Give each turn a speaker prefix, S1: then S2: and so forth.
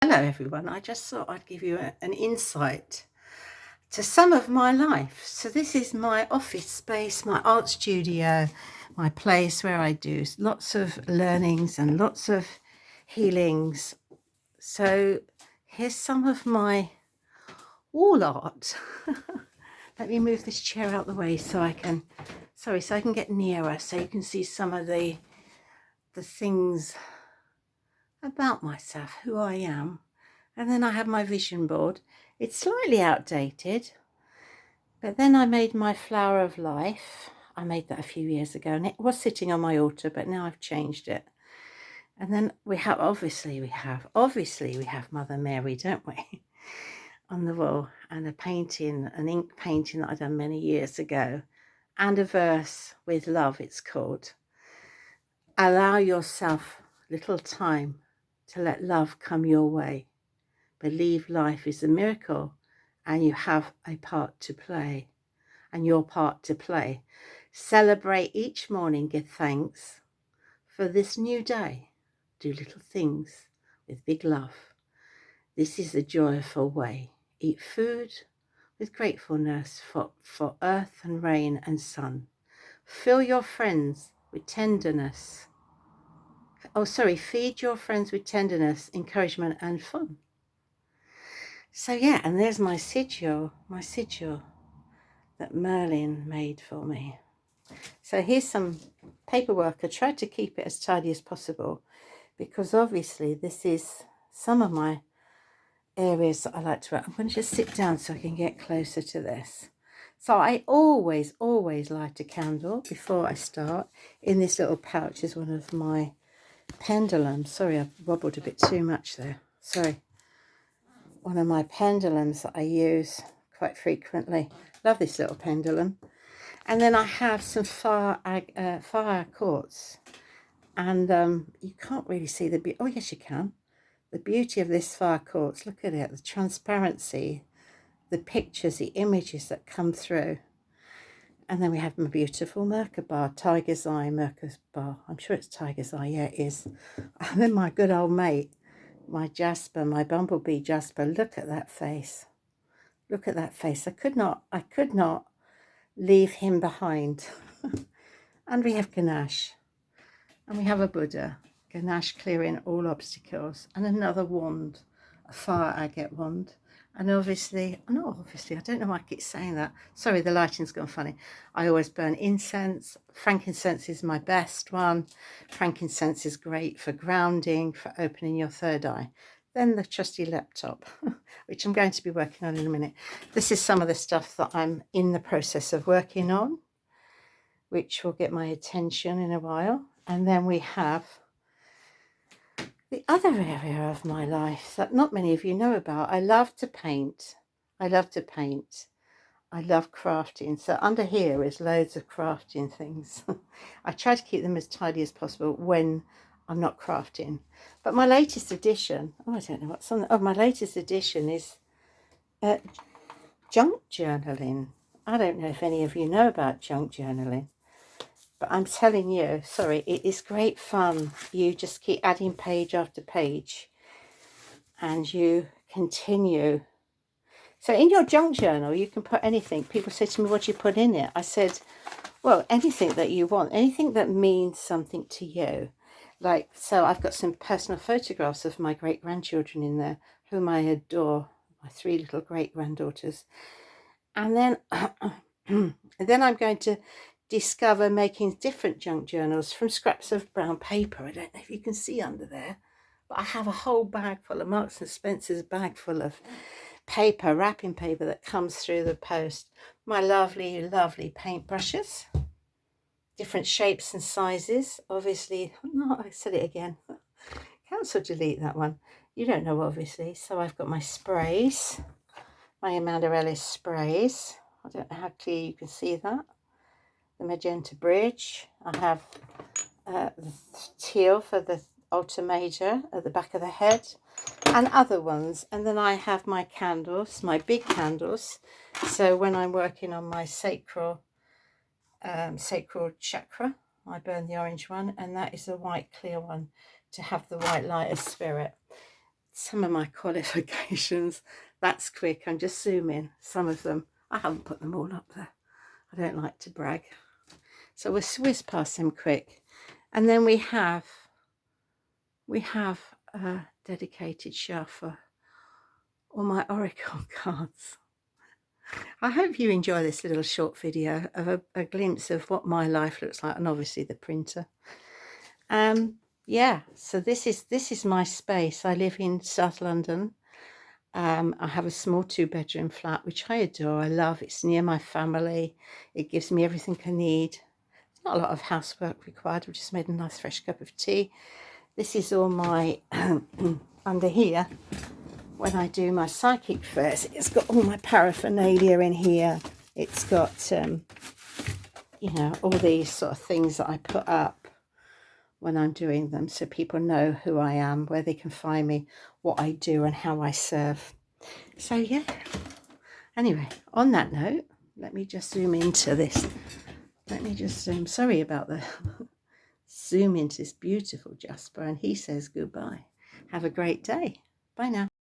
S1: Hello, everyone. I just thought I'd give you an insight to some of my life. So, this is my office space, my art studio, my place where I do lots of learnings and lots of healings. So, here's some of my wall art. Let me move this chair out the way so I can, so I can get nearer so you can see some of the things about myself, who I am. And then I have my vision board. It's slightly outdated, but then I made my flower of life. I made that a few years ago and it was sitting on my altar, but now I've changed it. And then we have Mother Mary, don't we? On the wall, and a painting, an ink painting that I'd done many years ago, and a verse with love, it's called. Allow yourself little time to let love come your way. Believe life is a miracle and you have a part to play, and your part to play. Celebrate each morning, give thanks for this new day. Do little things with big love. This is a joyful way. Eat food with gratefulness for earth and rain and sun. Fill your friends with tenderness. Feed your friends with tenderness, encouragement and fun. So yeah, and there's my sigil that Merlin made for me. So here's some paperwork. I tried to keep it as tidy as possible because obviously this is some of my areas that I like to work. I'm going to just sit down so I can get closer to this. So I always light a candle before I start. In this little pouch is one of my pendulums. Sorry, I wobbled a bit too much there. Sorry. One of my pendulums that I use quite frequently. Love this little pendulum. And then I have some fire quartz. And you can't really see the beauty. Oh, yes, you can. The beauty of this fire quartz. Look at it. The transparency, the pictures, the images that come through. And then we have my beautiful Merkaba, Tiger's Eye Merkaba. I'm sure it's Tiger's Eye. Yeah, it is. And then my good old mate, my Jasper, my bumblebee Jasper. Look at that face. Look at that face. I could not leave him behind. And we have Ganesh. And we have a Buddha. Ganesh clearing all obstacles. And another wand, a fire agate wand. And obviously, I don't know why I keep saying that. Sorry, the lighting's gone funny. I always burn incense. Frankincense is my best one. Frankincense is great for grounding, for opening your third eye. Then the trusty laptop, which I'm going to be working on in a minute. This is some of the stuff that I'm in the process of working on, which will get my attention in a while. And then we have the other area of my life that not many of you know about. I love to paint. I love crafting. So under here is loads of crafting things. I try to keep them as tidy as possible when I'm not crafting. But my latest edition, I don't know what's on. My latest edition is junk journaling. I don't know if any of you know about junk journaling. But I'm telling you, sorry, it is great fun. You just keep adding page after page and you continue. So in your junk journal, you can put anything. People say to me, what do you put in it? I said, well, anything that you want, anything that means something to you. Like, so I've got some personal photographs of my great-grandchildren in there, whom I adore, my 3 little great-granddaughters. And then, and then I'm going to discover making different junk journals from scraps of brown paper. I don't know if you can see under there, but I have a whole bag full of Marks and Spencer's bag full of paper, wrapping paper that comes through the post. My lovely paintbrushes, different shapes and sizes. Obviously, no, I said it again. Cancel, delete that one. You don't know, obviously. So I've got my sprays, my Amanda Ellis sprays. I don't know how clear you can see that. The magenta bridge. I have the teal for the altar major at the back of the head, and other ones. And then I have my candles, my big candles. So when I'm working on my sacral chakra, I burn the orange one, and that is the white clear one to have the white light of spirit. some of my qualifications. That's quick. I'm just zooming some of them. I haven't put them all up there. I don't like to brag. So we'll whiz past them quick. And then we have a dedicated shelf for all my Oracle cards. I hope you enjoy this little short video of a glimpse of what my life looks like, and obviously the printer. Yeah, so this is my space. I live in South London. I have a small 2-bedroom flat, which I adore. I love. It's near my family. It gives me everything I need. There's not a lot of housework required. I've just made a nice fresh cup of tea. This is all my under here. When I do my psychic fairs, it's got all my paraphernalia in here. It's got, you know, all these sort of things that I put up when I'm doing them, so people know who I am, where they can find me, what I do, and how I serve. So yeah. Anyway, on that note, let me just zoom into this. Let me just zoom. Sorry about the zoom into this beautiful Jasper, and he says goodbye. Have a great day. Bye now.